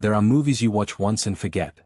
There are movies you watch once and forget.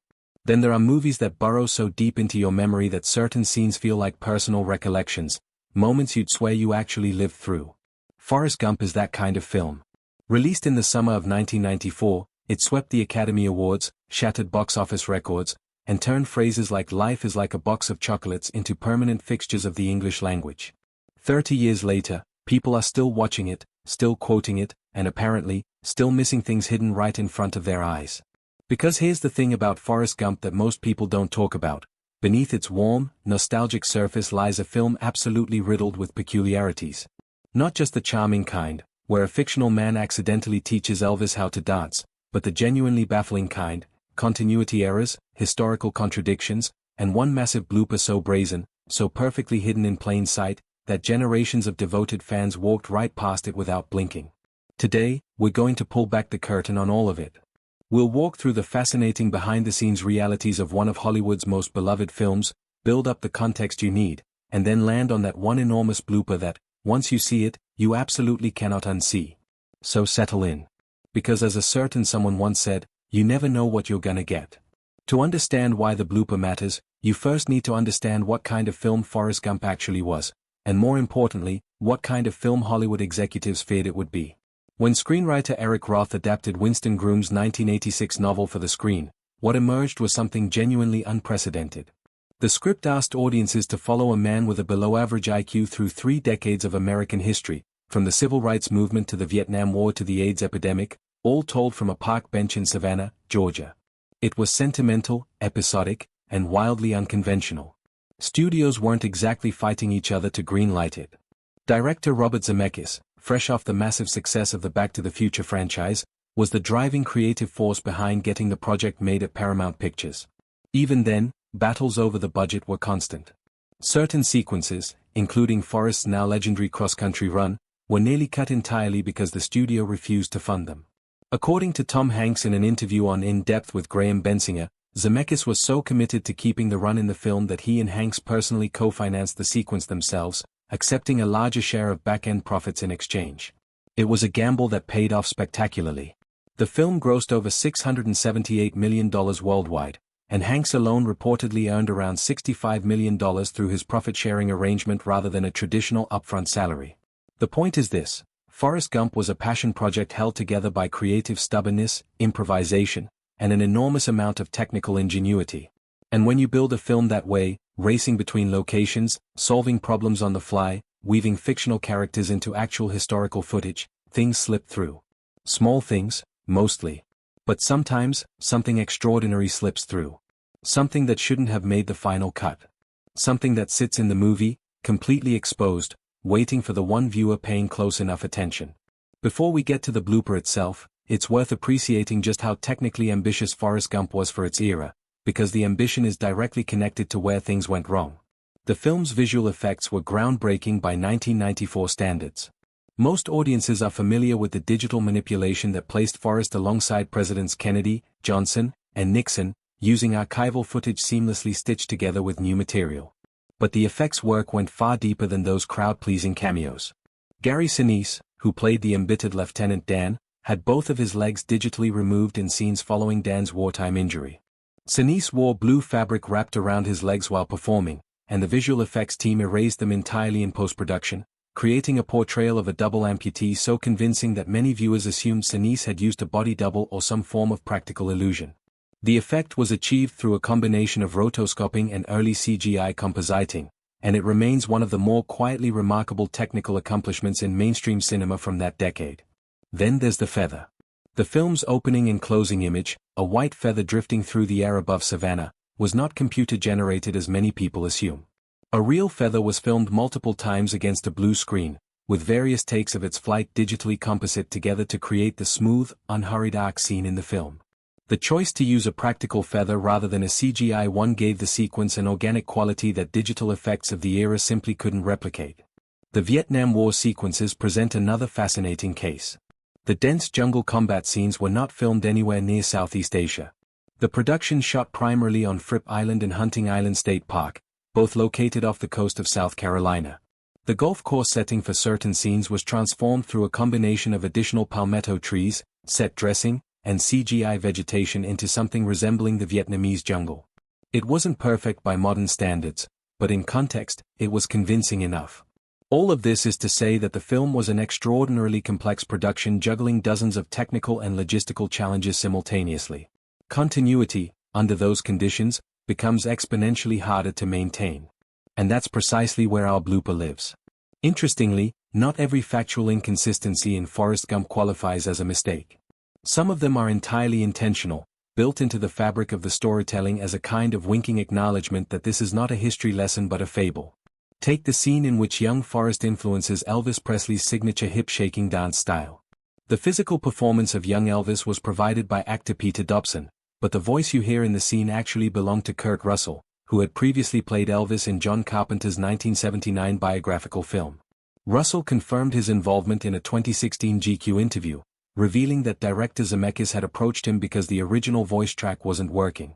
Then there are movies that burrow so deep into your memory that certain scenes feel like personal recollections, moments you'd swear you actually lived through. Forrest Gump is that kind of film. Released in the summer of 1994, it swept the Academy Awards, shattered box office records, and turned phrases like "life is like a box of chocolates" into permanent fixtures of the English language. 30 years later, people are still watching it, still quoting it, and apparently, still missing things hidden right in front of their eyes. Because here's the thing about Forrest Gump that most people don't talk about. Beneath its warm, nostalgic surface lies a film absolutely riddled with peculiarities. Not just the charming kind, where a fictional man accidentally teaches Elvis how to dance, but the genuinely baffling kind, continuity errors, historical contradictions, and one massive blooper so brazen, so perfectly hidden in plain sight, that generations of devoted fans walked right past it without blinking. Today, we're going to pull back the curtain on all of it. We'll walk through the fascinating behind-the-scenes realities of one of Hollywood's most beloved films, build up the context you need, and then land on that one enormous blooper that, once you see it, you absolutely cannot unsee. So settle in. Because as a certain someone once said, you never know what you're gonna get. To understand why the blooper matters, you first need to understand what kind of film Forrest Gump actually was, and more importantly, what kind of film Hollywood executives feared it would be. When screenwriter Eric Roth adapted Winston Groom's 1986 novel for the screen, what emerged was something genuinely unprecedented. The script asked audiences to follow a man with a below-average IQ through 3 decades of American history, from the civil rights movement to the Vietnam War to the AIDS epidemic, all told from a park bench in Savannah, Georgia. It was sentimental, episodic, and wildly unconventional. Studios weren't exactly fighting each other to greenlight it. Director Robert Zemeckis, fresh off the massive success of the Back to the Future franchise, was the driving creative force behind getting the project made at Paramount Pictures. Even then, battles over the budget were constant. Certain sequences, including Forrest's now legendary cross-country run, were nearly cut entirely because the studio refused to fund them. According to Tom Hanks in an interview on In Depth with Graham Bensinger, Zemeckis was so committed to keeping the run in the film that he and Hanks personally co-financed the sequence themselves, accepting a larger share of back-end profits in exchange. It was a gamble that paid off spectacularly. The film grossed over $678 million worldwide, and Hanks alone reportedly earned around $65 million through his profit-sharing arrangement rather than a traditional upfront salary. The point is this: Forrest Gump was a passion project held together by creative stubbornness, improvisation, and an enormous amount of technical ingenuity. And when you build a film that way, racing between locations, solving problems on the fly, weaving fictional characters into actual historical footage, things slip through. Small things, mostly. But sometimes, something extraordinary slips through. Something that shouldn't have made the final cut. Something that sits in the movie, completely exposed, waiting for the one viewer paying close enough attention. Before we get to the blooper itself, it's worth appreciating just how technically ambitious Forrest Gump was for its era, because the ambition is directly connected to where things went wrong. The film's visual effects were groundbreaking by 1994 standards. Most audiences are familiar with the digital manipulation that placed Forrest alongside Presidents Kennedy, Johnson, and Nixon, using archival footage seamlessly stitched together with new material. But the effects work went far deeper than those crowd-pleasing cameos. Gary Sinise, who played the embittered Lieutenant Dan, had both of his legs digitally removed in scenes following Dan's wartime injury. Sinise wore blue fabric wrapped around his legs while performing, and the visual effects team erased them entirely in post-production, creating a portrayal of a double amputee so convincing that many viewers assumed Sinise had used a body double or some form of practical illusion. The effect was achieved through a combination of rotoscoping and early CGI compositing, and it remains one of the more quietly remarkable technical accomplishments in mainstream cinema from that decade. Then there's the feather. The film's opening and closing image, a white feather drifting through the air above Savannah, was not computer-generated as many people assume. A real feather was filmed multiple times against a blue screen, with various takes of its flight digitally composite together to create the smooth, unhurried arc seen in the film. The choice to use a practical feather rather than a CGI one gave the sequence an organic quality that digital effects of the era simply couldn't replicate. The Vietnam War sequences present another fascinating case. The dense jungle combat scenes were not filmed anywhere near Southeast Asia. The production shot primarily on Fripp Island and Hunting Island State Park, both located off the coast of South Carolina. The golf course setting for certain scenes was transformed through a combination of additional palmetto trees, set dressing, and CGI vegetation into something resembling the Vietnamese jungle. It wasn't perfect by modern standards, but in context, it was convincing enough. All of this is to say that the film was an extraordinarily complex production juggling dozens of technical and logistical challenges simultaneously. Continuity, under those conditions, becomes exponentially harder to maintain. And that's precisely where our blooper lives. Interestingly, not every factual inconsistency in Forrest Gump qualifies as a mistake. Some of them are entirely intentional, built into the fabric of the storytelling as a kind of winking acknowledgement that this is not a history lesson but a fable. Take the scene in which young Forrest influences Elvis Presley's signature hip-shaking dance style. The physical performance of young Elvis was provided by actor Peter Dobson, but the voice you hear in the scene actually belonged to Kurt Russell, who had previously played Elvis in John Carpenter's 1979 biographical film. Russell confirmed his involvement in a 2016 GQ interview, revealing that director Zemeckis had approached him because the original voice track wasn't working.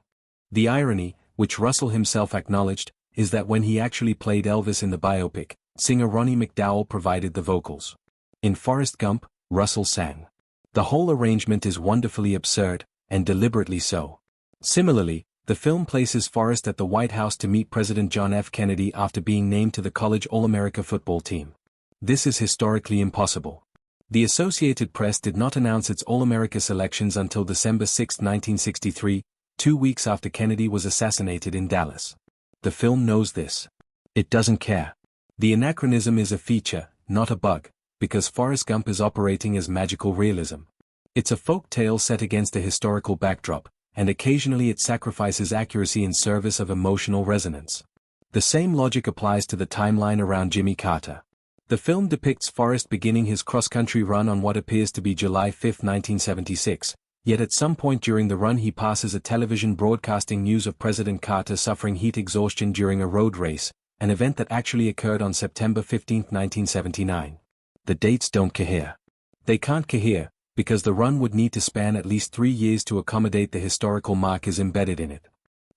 The irony, which Russell himself acknowledged, is that when he actually played Elvis in the biopic, singer Ronnie McDowell provided the vocals. In Forrest Gump, Russell sang. The whole arrangement is wonderfully absurd, and deliberately so. Similarly, the film places Forrest at the White House to meet President John F. Kennedy after being named to the college All-America football team. This is historically impossible. The Associated Press did not announce its All-America selections until December 6, 1963, 2 weeks after Kennedy was assassinated in Dallas. The film knows this. It doesn't care. The anachronism is a feature, not a bug, because Forrest Gump is operating as magical realism. It's a folk tale set against a historical backdrop, and occasionally it sacrifices accuracy in service of emotional resonance. The same logic applies to the timeline around Jimmy Carter. The film depicts Forrest beginning his cross-country run on what appears to be July 5, 1976, yet at some point during the run he passes a television broadcasting news of President Carter suffering heat exhaustion during a road race, an event that actually occurred on September 15, 1979. The dates don't cohere. They can't cohere, because the run would need to span at least 3 years to accommodate the historical markers embedded in it.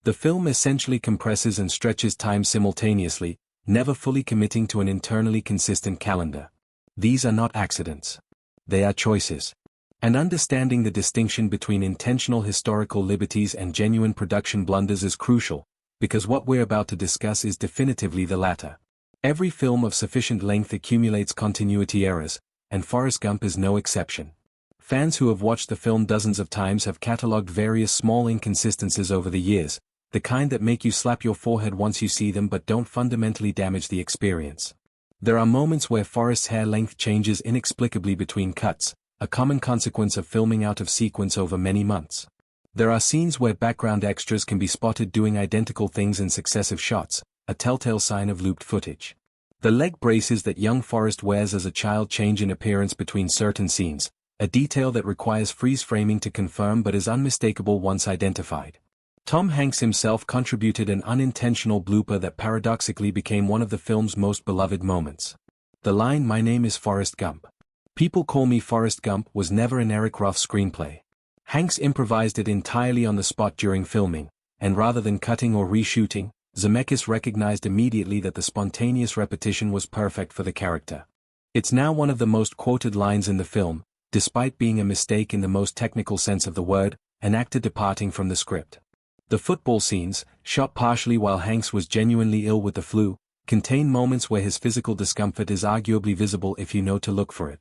The film essentially compresses and stretches time simultaneously, never fully committing to an internally consistent calendar. These are not accidents. They are choices. And understanding the distinction between intentional historical liberties and genuine production blunders is crucial, because what we're about to discuss is definitively the latter. Every film of sufficient length accumulates continuity errors, and Forrest Gump is no exception. Fans who have watched the film dozens of times have catalogued various small inconsistencies over the years, the kind that make you slap your forehead once you see them but don't fundamentally damage the experience. There are moments where Forrest's hair length changes inexplicably between cuts, a common consequence of filming out of sequence over many months. There are scenes where background extras can be spotted doing identical things in successive shots, a telltale sign of looped footage. The leg braces that young Forrest wears as a child change in appearance between certain scenes, a detail that requires freeze framing to confirm but is unmistakable once identified. Tom Hanks himself contributed an unintentional blooper that paradoxically became one of the film's most beloved moments. The line "My name is Forrest Gump. People call me Forrest Gump" was never an Eric Roth screenplay. Hanks improvised it entirely on the spot during filming, and rather than cutting or reshooting, Zemeckis recognized immediately that the spontaneous repetition was perfect for the character. It's now one of the most quoted lines in the film, despite being a mistake in the most technical sense of the word, an actor departing from the script. The football scenes, shot partially while Hanks was genuinely ill with the flu, contain moments where his physical discomfort is arguably visible if you know to look for it.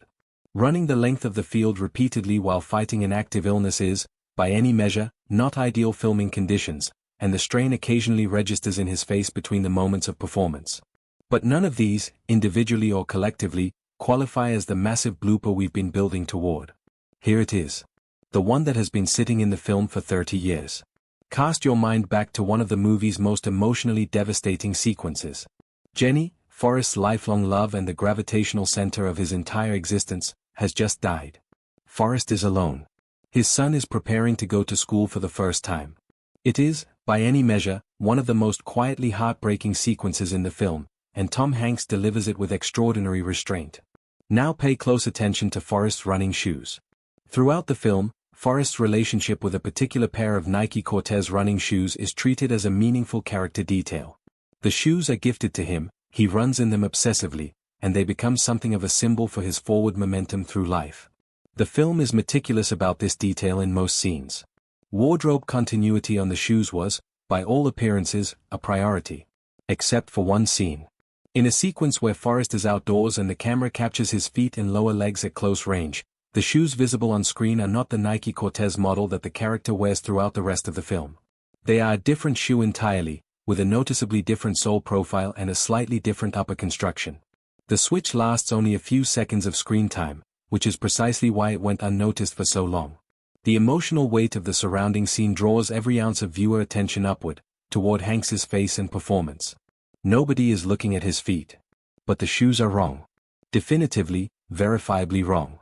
Running the length of the field repeatedly while fighting an active illness is, by any measure, not ideal filming conditions, and the strain occasionally registers in his face between the moments of performance. But none of these, individually or collectively, qualify as the massive blooper we've been building toward. Here it is. The one that has been sitting in the film for 30 years. Cast your mind back to one of the movie's most emotionally devastating sequences. Jenny, Forrest's lifelong love and the gravitational center of his entire existence, has just died. Forrest is alone. His son is preparing to go to school for the first time. It is, by any measure, one of the most quietly heartbreaking sequences in the film, and Tom Hanks delivers it with extraordinary restraint. Now pay close attention to Forrest's running shoes. Throughout the film, Forrest's relationship with a particular pair of Nike Cortez running shoes is treated as a meaningful character detail. The shoes are gifted to him, he runs in them obsessively, and they become something of a symbol for his forward momentum through life. The film is meticulous about this detail in most scenes. Wardrobe continuity on the shoes was, by all appearances, a priority. Except for one scene. In a sequence where Forrest is outdoors and the camera captures his feet and lower legs at close range, the shoes visible on screen are not the Nike Cortez model that the character wears throughout the rest of the film. They are a different shoe entirely, with a noticeably different sole profile and a slightly different upper construction. The switch lasts only a few seconds of screen time, which is precisely why it went unnoticed for so long. The emotional weight of the surrounding scene draws every ounce of viewer attention upward, toward Hanks's face and performance. Nobody is looking at his feet. But the shoes are wrong. Definitively, verifiably wrong.